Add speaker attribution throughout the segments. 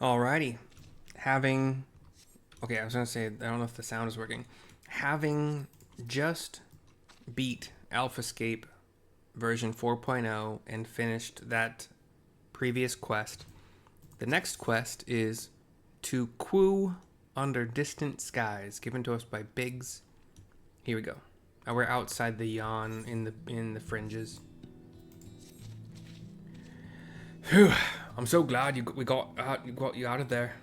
Speaker 1: Alrighty. Okay, I was gonna say, I don't know if the sound is working. Having just beat AlphaScape version 4.0 and finished that previous quest, the next quest is to Kweh under distant skies, given to us by Biggs. Here we go. We're outside the yawn in the fringes. Phew. I'm so glad we got you out of there.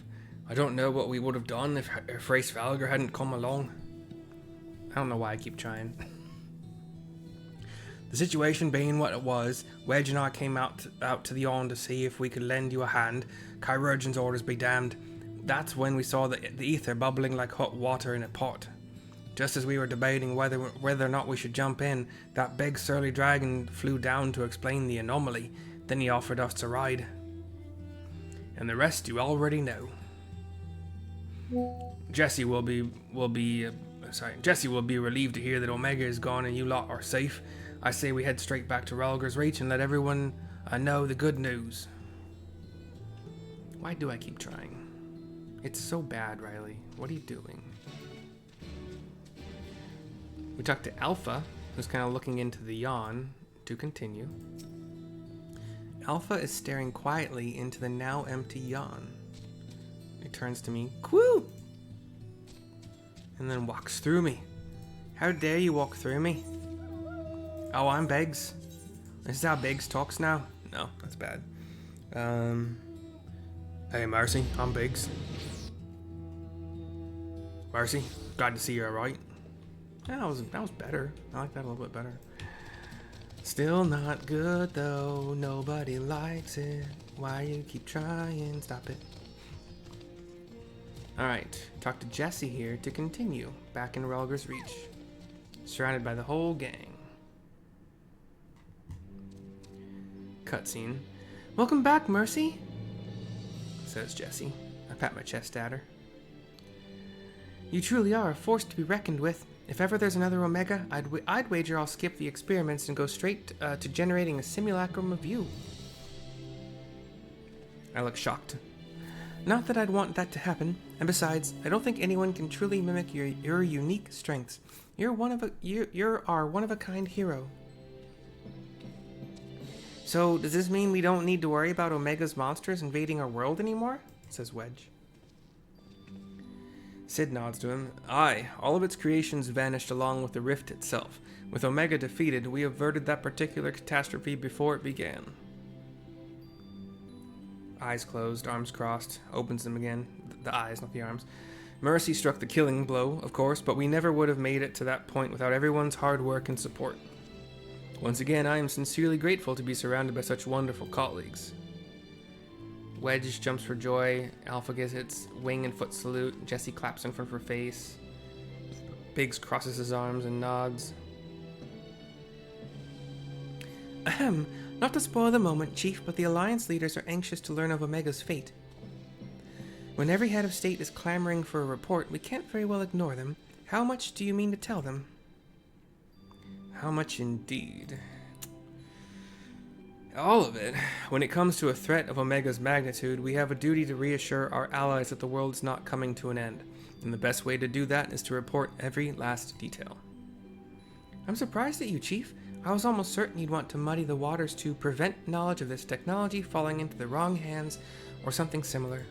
Speaker 1: I don't know what we would have done if Hraesvelgr hadn't come along. I don't know why I keep trying. The situation being what it was, Wedge and I came out to the yawn to see if we could lend you a hand. Chirurgeon's orders be damned. That's when we saw the ether bubbling like hot water in a pot. Just as we were debating whether or not we should jump in, that big surly dragon flew down to explain the anomaly. Then he offered us a ride. And the rest you already know. Jesse will be relieved to hear that Omega is gone and you lot are safe. I say we head straight back to Rhalgr's Reach and let everyone know the good news. Why do I keep trying? It's so bad, Riley. What are you doing? We talk to Alpha, who's kind of looking into the yawn, to continue. Alpha is staring quietly into the now empty yawn. He turns to me, Kweh! And then walks through me. How dare you walk through me? Oh, I'm Biggs. This is how Biggs talks now? No, that's bad. Hey Marcy, I'm Biggs. Marcy, glad to see you're alright. Yeah, that was better. I like that a little bit better. Still not good though, nobody likes it. Why you keep trying? Stop it. Alright, talk to Jesse here to continue, back in Rhalgr's Reach. Surrounded by the whole gang. Cutscene. Welcome back, Mercy, says Jesse. I pat my chest at her. You truly are a force to be reckoned with. If ever there's another Omega, I'd wager I'll skip the experiments and go straight to generating a simulacrum of you. I look shocked. Not that I'd want that to happen, and besides, I don't think anyone can truly mimic your unique strengths. You're one of a kind hero. So, does this mean we don't need to worry about Omega's monsters invading our world anymore? Says Wedge. Sid nods to him. Aye, all of its creations vanished along with the rift itself. With Omega defeated, we averted that particular catastrophe before it began. Eyes closed, arms crossed, opens them again. The eyes, not the arms. Mercy struck the killing blow, of course, but we never would have made it to that point without everyone's hard work and support. Once again, I am sincerely grateful to be surrounded by such wonderful colleagues. Wedge jumps for joy. Alpha gives its wing and foot salute. Jesse claps in front of her face. Biggs crosses his arms and nods. Ahem. Not to spoil the moment, Chief, but the Alliance leaders are anxious to learn of Omega's fate. When every head of state is clamoring for a report, we can't very well ignore them. How much do you mean to tell them? How much indeed? All of it. When it comes to a threat of Omega's magnitude, we have a duty to reassure our allies that the world is not coming to an end, and the best way to do that is to report every last detail. I'm surprised at you, Chief. I was almost certain you'd want to muddy the waters to prevent knowledge of this technology falling into the wrong hands, or something similar.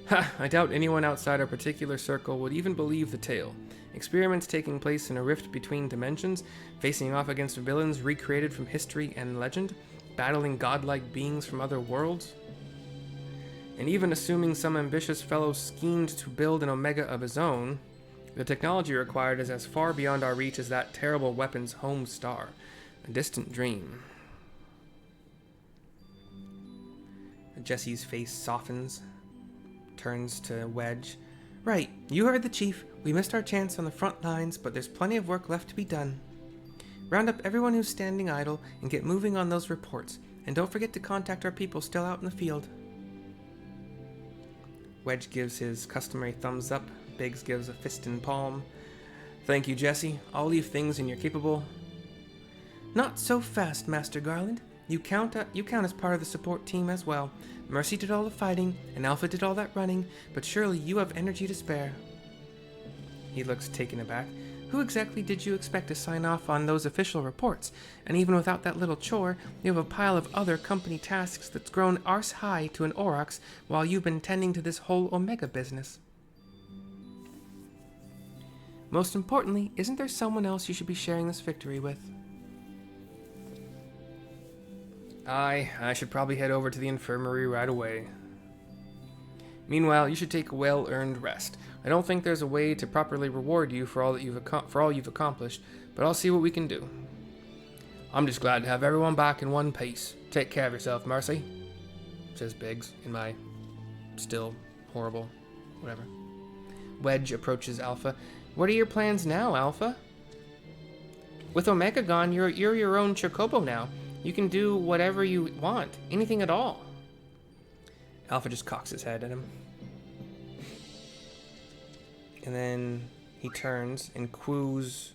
Speaker 1: Ha! I doubt anyone outside our particular circle would even believe the tale. Experiments taking place in a rift between dimensions, facing off against villains recreated from history and legend, battling godlike beings from other worlds. And even assuming some ambitious fellow schemed to build an Omega of his own, the technology required is as far beyond our reach as that terrible weapon's home star, a distant dream. Jesse's face softens, turns to Wedge. Right, you heard the Chief. We missed our chance on the front lines, but there's plenty of work left to be done. Round up everyone who's standing idle and get moving on those reports. And don't forget to contact our people still out in the field. Wedge gives his customary thumbs up. Biggs gives a fist and palm. Thank you, Jesse. I'll leave things in your capable... Not so fast, Master Garland. You count as part of the support team as well. Mercy did all the fighting, and Alpha did all that running, but surely you have energy to spare. He looks taken aback. Who exactly did you expect to sign off on those official reports? And even without that little chore, you have a pile of other company tasks that's grown arse high to an aurochs while you've been tending to this whole Omega business. Most importantly, isn't there someone else you should be sharing this victory with? I should probably head over to the infirmary right away. Meanwhile, you should take a well-earned rest. I don't think there's a way to properly reward you for all you've accomplished, but I'll see what we can do. I'm just glad to have everyone back in one piece. Take care of yourself, Mercy, says Biggs in my still horrible whatever. Wedge approaches Alpha. What are your plans now, Alpha? With Omega gone, you're your own Chocobo now. You can do whatever you want, anything at all. Alpha just cocks his head at him. And then he turns and coos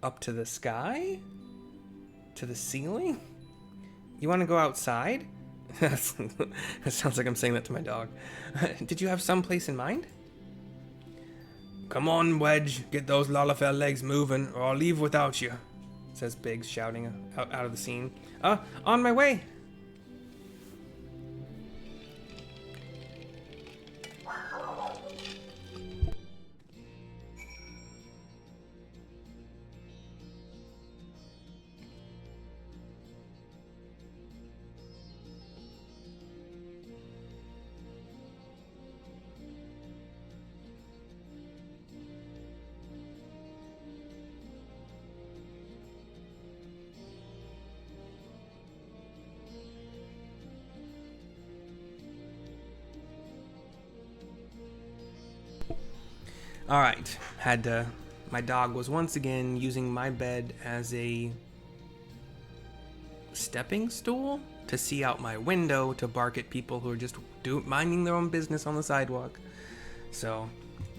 Speaker 1: up to the sky? To the ceiling? You want to go outside? That sounds like I'm saying that to my dog. Did you have some place in mind? Come on, Wedge. Get those Lalafell legs moving, or I'll leave without you, says Biggs, shouting out of the scene. On my way. Alright, my dog was once again using my bed as a stepping stool to see out my window to bark at people who are just minding their own business on the sidewalk. So,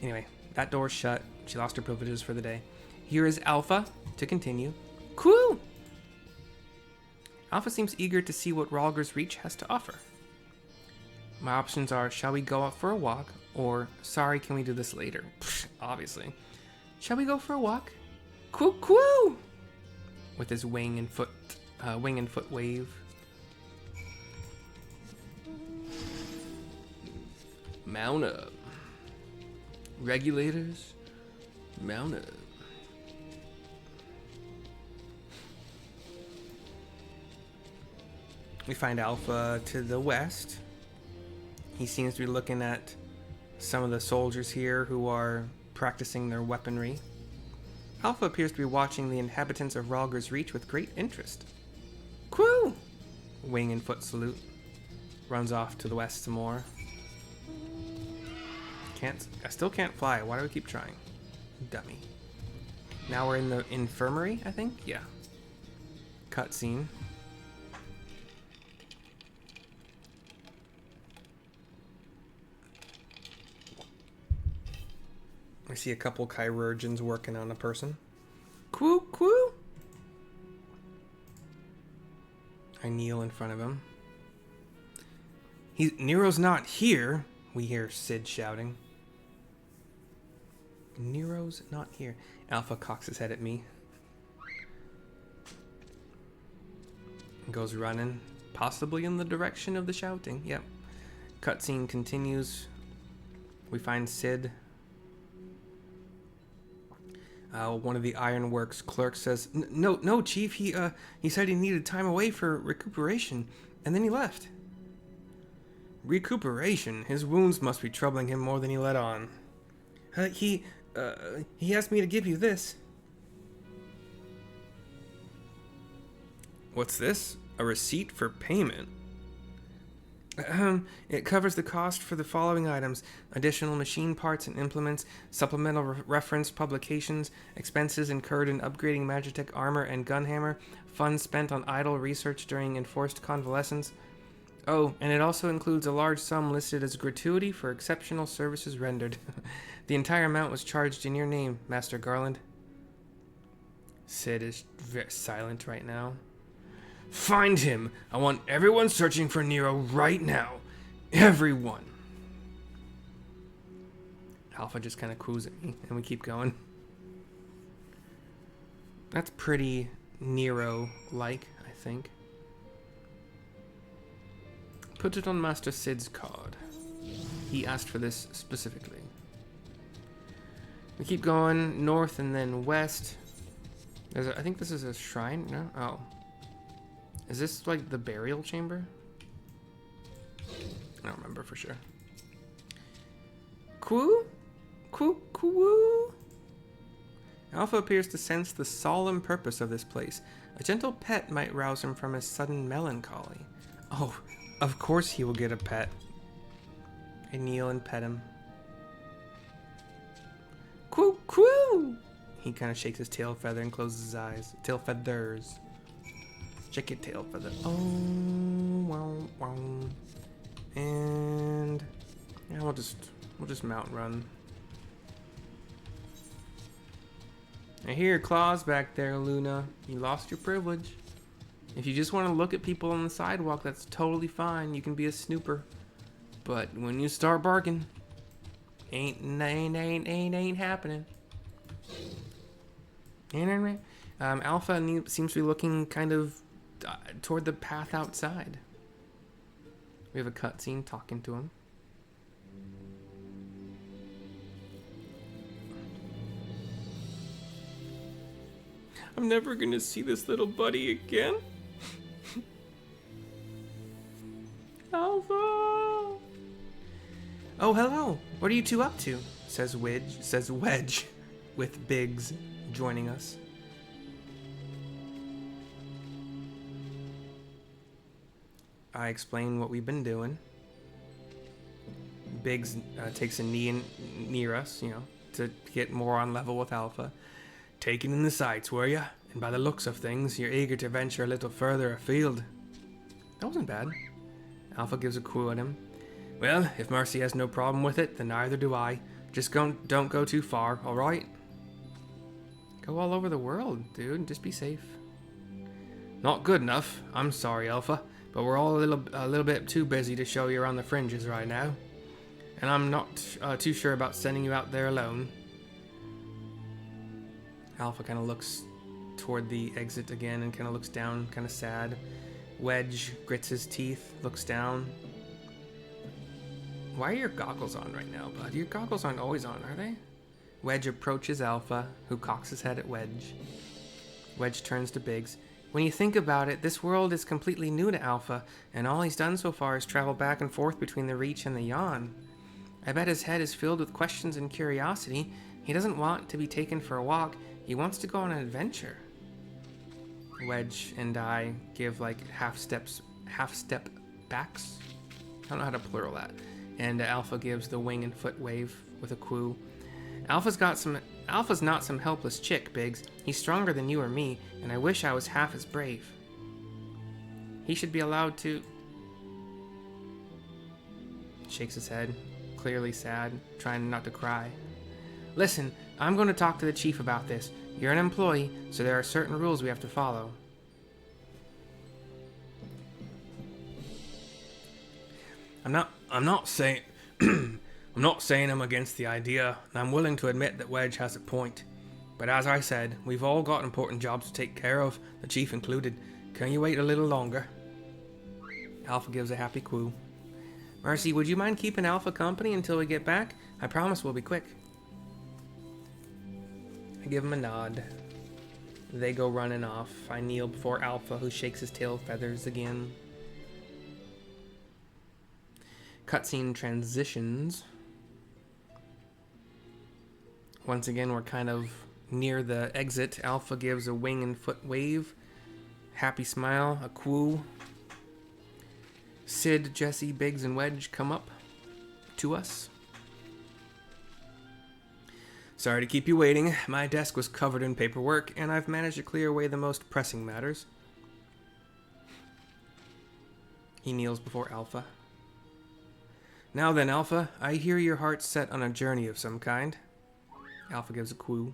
Speaker 1: anyway, that door's shut. She lost her privileges for the day. Here is Alpha to continue. Cool! Alpha seems eager to see what Rhalgr's reach has to offer. My options are, shall we go out for a walk? Or, sorry, can we do this later? Pfft, obviously. Shall we go for a walk? Coo! With his wing and foot wave. Mount up. Regulators, mount up. We find Alpha to the west. He seems to be looking at some of the soldiers here who are practicing their weaponry. Alpha appears to be watching the inhabitants of Rhalgr's Reach with great interest. Quoo! Wing and foot salute. Runs off to the west some more. I still can't fly. Why do I keep trying? Dummy. Now we're in the infirmary, I think? Yeah. Cutscene. I see a couple chirurgeons working on a person. Quoo! I kneel in front of him. Nero's not here, we hear Sid shouting. Nero's not here. Alpha cocks his head at me. Goes running, possibly in the direction of the shouting. Yep. Cutscene continues. We find Sid. One of the ironworks clerks says, "No, Chief. He said he needed time away for recuperation, and then he left." Recuperation? His wounds must be troubling him more than he let on. He asked me to give you this. What's this? A receipt for payment? It covers the cost for the following items: additional machine parts and implements, supplemental reference publications, expenses incurred in upgrading Magitech armor and gunhammer, funds spent on idle research during enforced convalescence. Oh, and it also includes a large sum listed as gratuity for exceptional services rendered. The entire amount was charged in your name, Master Garland. Sid is silent right now. Find him! I want everyone searching for Nero right now. Everyone! Alpha just kind of coos at me, and we keep going. That's pretty Nero-like, I think. Put it on Master Sid's card. He asked for this specifically. We keep going north and then west. I think this is a shrine, no? Oh. Is this like the burial chamber? I don't remember for sure. Kweh? Kweh? Alpha appears to sense the solemn purpose of this place. A gentle pet might rouse him from his sudden melancholy. Oh, of course he will get a pet. I kneel and pet him. Kweh! He kind of shakes his tail feather and closes his eyes. Tail feathers. Check your tail feather. Oh, wow, wow. And yeah, we'll just mount run. I hear your claws back there, Luna. You lost your privilege. If you just want to look at people on the sidewalk, that's totally fine. You can be a snooper. But when you start barking, ain't happening. Alpha seems to be looking kind of toward the path outside. We have a cutscene talking to him. I'm never gonna see this little buddy again. Alpha! Oh, hello. What are you two up to? Says Wedge, with Biggs joining us. I explain what we've been doing. Biggs takes a knee near us, to get more on level with Alpha. Taking in the sights, were ya? And by the looks of things, you're eager to venture a little further afield. That wasn't bad. Alpha gives a clue at him. Well, if Mercy has no problem with it, then neither do I. Just don't go too far, alright? Go all over the world, dude. Just be safe. Not good enough. I'm sorry, Alpha. But we're all a little bit too busy to show you around the fringes right now. And I'm not too sure about sending you out there alone. Alpha kind of looks toward the exit again and kind of looks down, kind of sad. Wedge grits his teeth, looks down. Why are your goggles on right now, bud? Your goggles aren't always on, are they? Wedge approaches Alpha, who cocks his head at Wedge. Wedge turns to Biggs. When you think about it, this world is completely new to Alpha, and all he's done so far is travel back and forth between the Reach and the Yawn. I bet his head is filled with questions and curiosity. He doesn't want to be taken for a walk. He wants to go on an adventure. Wedge and I give like half step backs. I don't know how to plural that. And Alpha gives the wing and foot wave with a Kweh. Alpha's not some helpless chick, Biggs. He's stronger than you or me, and I wish I was half as brave. He should be allowed to... Shakes his head, clearly sad, trying not to cry. Listen, I'm going to talk to the chief about this. You're an employee, so there are certain rules we have to follow. I'm not saying I'm against the idea, and I'm willing to admit that Wedge has a point. But as I said, we've all got important jobs to take care of, the chief included. Can you wait a little longer? Alpha gives a happy Kweh. Mercy, would you mind keeping Alpha company until we get back? I promise we'll be quick. I give him a nod. They go running off. I kneel before Alpha, who shakes his tail feathers again. Cutscene transitions. Once again, we're kind of near the exit. Alpha gives a wing and foot wave. Happy smile, a Kweh. Sid, Jesse, Biggs, and Wedge come up to us. Sorry to keep you waiting. My desk was covered in paperwork, and I've managed to clear away the most pressing matters. He kneels before Alpha. Now then, Alpha, I hear your heart's set on a journey of some kind. Alpha gives a Kweh.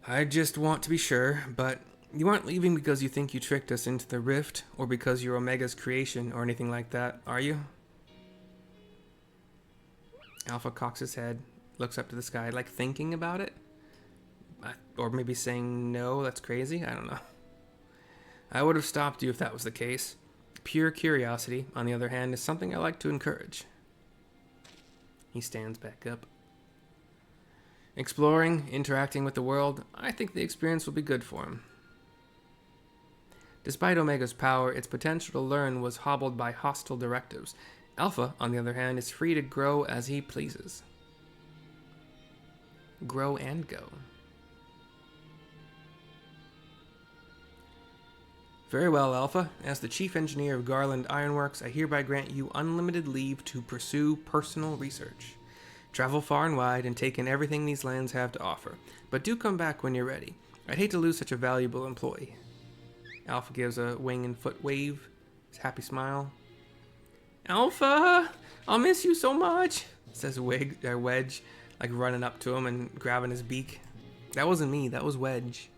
Speaker 1: I just want to be sure, but You aren't leaving because you think you tricked us into the rift, or because you're Omega's creation, or anything like that, are you? Alpha cocks his head, looks up to the sky, like thinking about it. Or maybe saying, no, that's crazy? I don't know. I would have stopped you if that was the case. Pure curiosity, on the other hand, is something I like to encourage. He stands back up. Exploring, interacting with the world, I think the experience will be good for him. Despite Omega's power, its potential to learn was hobbled by hostile directives. Alpha, on the other hand, is free to grow as he pleases. Grow and go. Very well, Alpha. As the Chief Engineer of Garland Ironworks, I hereby grant you unlimited leave to pursue personal research. Travel far and wide and take in everything these lands have to offer. But do come back when you're ready. I'd hate to lose such a valuable employee. Alpha gives a wing and foot wave. His happy smile. Alpha! I'll miss you so much, says Wedge, like running up to him and grabbing his beak. That wasn't me, that was Wedge.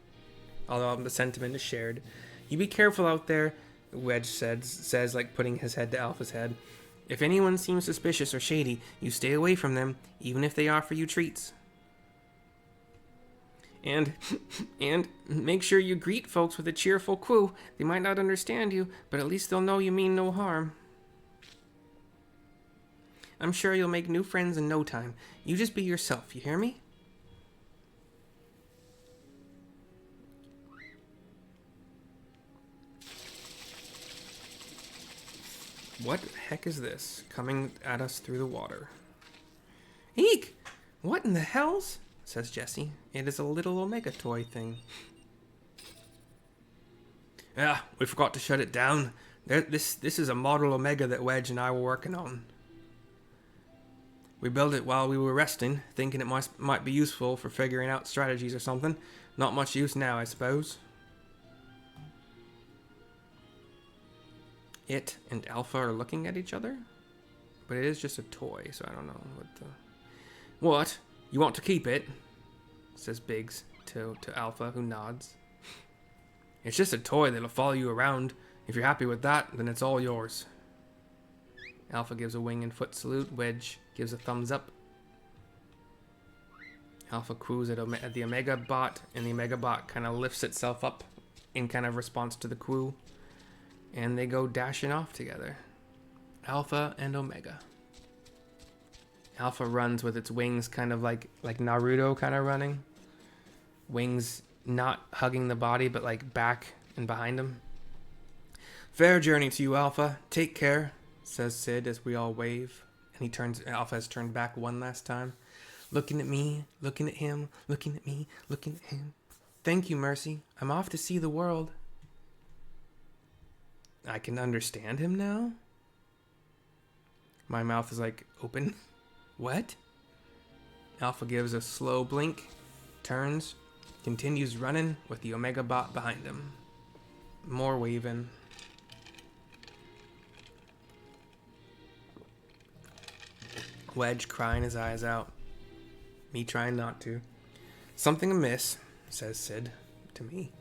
Speaker 1: Although the sentiment is shared. You be careful out there, Wedge says, like putting his head to Alpha's head. If anyone seems suspicious or shady, you stay away from them, even if they offer you treats. And make sure you greet folks with a cheerful Kweh. They might not understand you, but at least they'll know you mean no harm. I'm sure you'll make new friends in no time. You just be yourself, you hear me? What the heck is this coming at us through the water? Eek! What in the hells? Says Jessie. It is a little Omega toy thing. Ah, we forgot to shut it down. This is a model Omega that Wedge and I were working on. We built it while we were resting, thinking it might be useful for figuring out strategies or something. Not much use now, I suppose. It and Alpha are looking at each other? But it is just a toy, so I don't know what the... What? You want to keep it? Says Biggs to Alpha, who nods. It's just a toy that'll follow you around. If you're happy with that, then it's all yours. Alpha gives a wing and foot salute. Wedge gives a thumbs up. Alpha coos at the Omega bot, and the Omega bot kind of lifts itself up in kind of response to the coo. And they go dashing off together. Alpha and Omega. Alpha runs with its wings kind of like Naruto kind of running. Wings not hugging the body, but like back and behind him. Fair journey to you, Alpha. Take care, says Sid as we all wave. And Alpha has turned back one last time. Looking at me, looking at him, looking at me, looking at him. Thank you, Mercy. I'm off to see the world. I can understand him now? My mouth is like open. What? Alpha gives a slow blink, turns, continues running with the Omega bot behind him. More waving. Wedge crying his eyes out. Me trying not to. Something amiss, says Sid to me.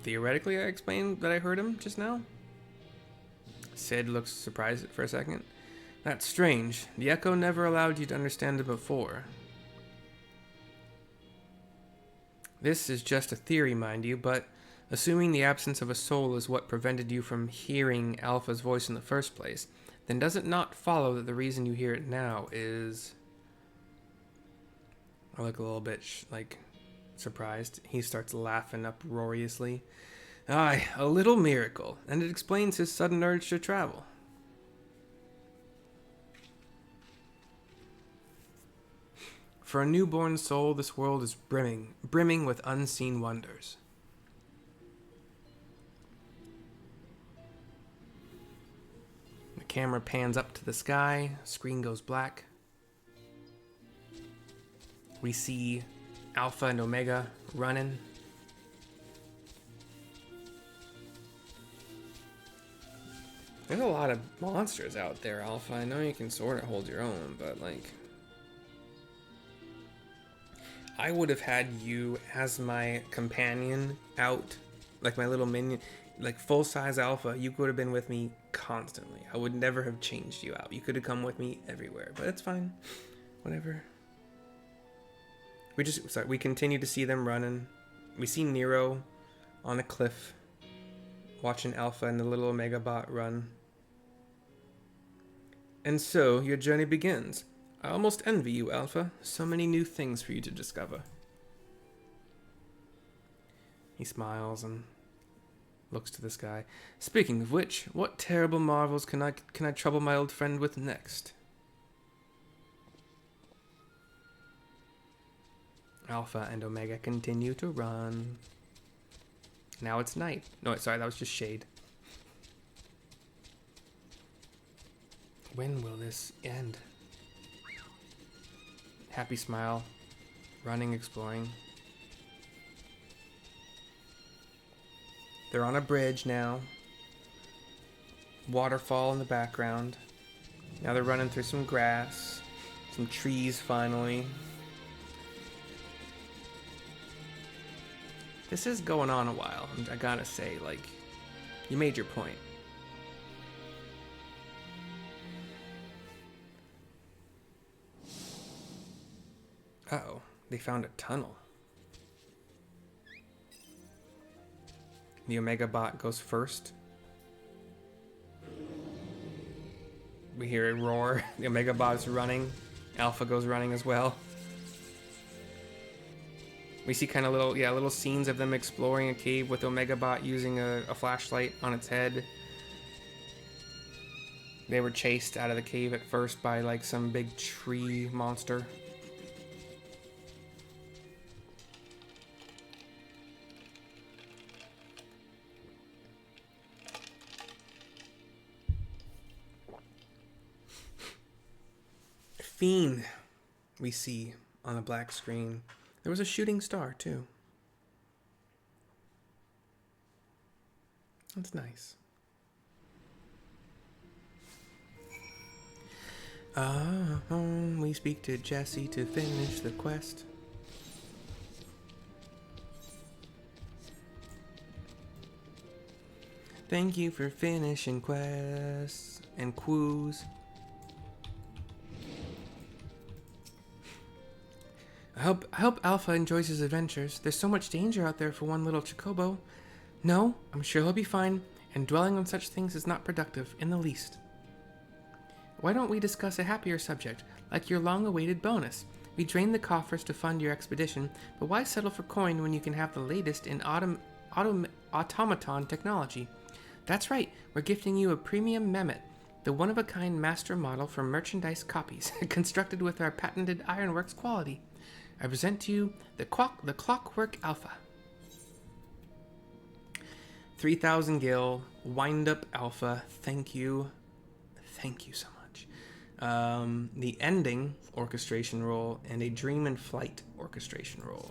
Speaker 1: Theoretically I explained that I heard him just now. Sid looks surprised for a second. That's strange. The echo never allowed you to understand it before. This is just a theory, mind you, but assuming the absence of a soul is what prevented you from hearing Alpha's voice in the first place, then does it not follow that the reason you hear it now is... I look a little bit surprised. He starts laughing uproariously. Aye, a little miracle, and it explains his sudden urge to travel. For a newborn soul, this world is brimming with unseen wonders. The camera pans up to the sky, screen goes black. We see Alpha and Omega running. There's a lot of monsters out there, Alpha. I know you can sort of hold your own, but I would have had you as my companion out, like my little minion, like full-size alpha. You could have been with me constantly. I would never have changed you out. You could have come with me everywhere, but it's fine. Whatever. We continue to see them running. We see Nero on a cliff watching Alpha and the little Omega bot run. And so your journey begins. I almost envy you, Alpha. So many new things for you to discover. He smiles and looks to the sky. Speaking of which, what terrible marvels can I trouble my old friend with next? Alpha and Omega continue to run. Now it's night. No, sorry, that was just shade. When will this end? Happy smile. Running, exploring. They're on a bridge now. Waterfall in the background. Now they're running through some grass. Some trees, finally. This is going on a while. I gotta say, like, you made your point. Uh-oh, they found a tunnel. The Omega bot goes first. We hear a roar. The Omega bot is running. Alpha goes running as well. We see kind of little scenes of them exploring a cave with Omega bot using a flashlight on its head. They were chased out of the cave at first by like some big tree monster. Fiend, we see on the black screen. There was a shooting star, too. That's nice. We speak to Jesse to finish the quest. Thank you for finishing quests and queues. I hope Alpha enjoys his adventures. There's so much danger out there for one little Chocobo. No, I'm sure he'll be fine, and dwelling on such things is not productive in the least. Why don't we discuss a happier subject, like your long-awaited bonus? We drained the coffers to fund your expedition, but why settle for coin when you can have the latest in automaton technology? That's right, we're gifting you a premium Mehmet, the one-of-a-kind master model for merchandise copies, constructed with our patented Ironworks quality. I present to you the Clockwork Alpha. 3,000 gil, wind-up Alpha, thank you. Thank you so much. The ending orchestration roll and a Dream in Flight orchestration roll.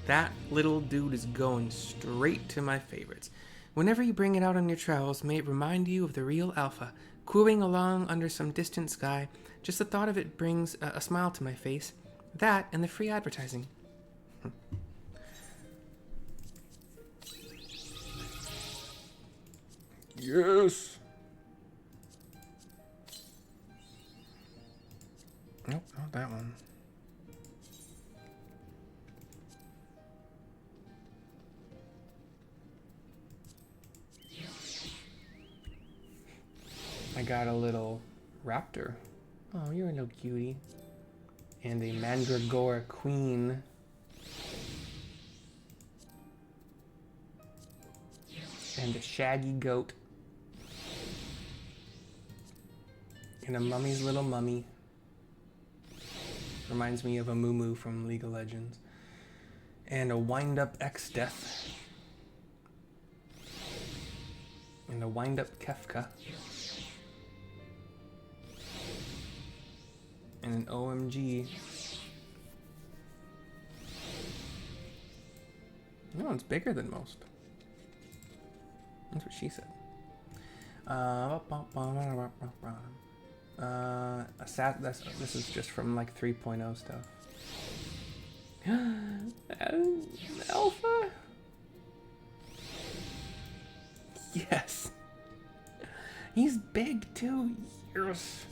Speaker 1: That little dude is going straight to my favorites. Whenever you bring it out on your travels, may it remind you of the real Alpha, cooing along under some distant sky. Just the thought of it brings a smile to my face. That and the free advertising. Yes! Nope, not that one. I got a little raptor. Oh, you're a little cutie. And a mandragora queen. And a shaggy goat. And a mummy's little mummy. Reminds me of a Moo from League of Legends. And a wind-up X-Death. And a wind-up Kefka. And an OMG. That one's bigger than most. That's what she said. This is just from like 3.0 stuff. Alpha? Yes. He's big too. Yes.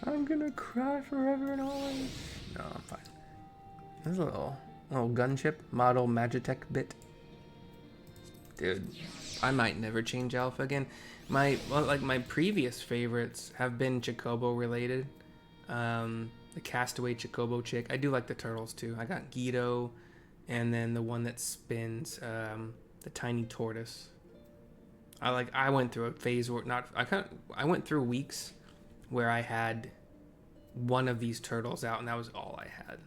Speaker 1: I'm gonna cry forever and always. No, I'm fine. There's a little gunship model Magitech bit. Dude, I might never change Alpha again. My previous favorites have been Chocobo related. The Castaway Chocobo chick. I do like the turtles too. I got Guido, and then the one that spins, the tiny tortoise. I went through a phase where I went through weeks where I had one of these turtles out, and that was all I had.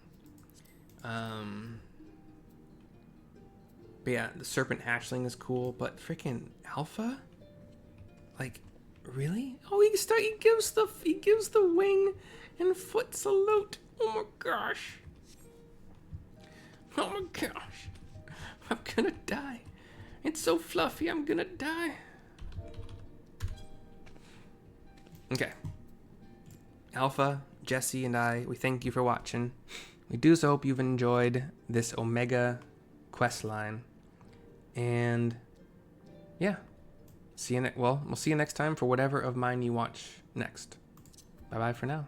Speaker 1: But yeah, the serpent hatchling is cool, but freaking Alpha, like, really? Oh, he gives the wing and foot salute. Oh my gosh. Oh my gosh. I'm gonna die. It's so fluffy, I'm gonna die. Okay. Alpha, Jesse, and I, we thank you for watching. We do so hope you've enjoyed this Omega quest line. And yeah, we'll see you next time for whatever of mine you watch next. Bye bye for now.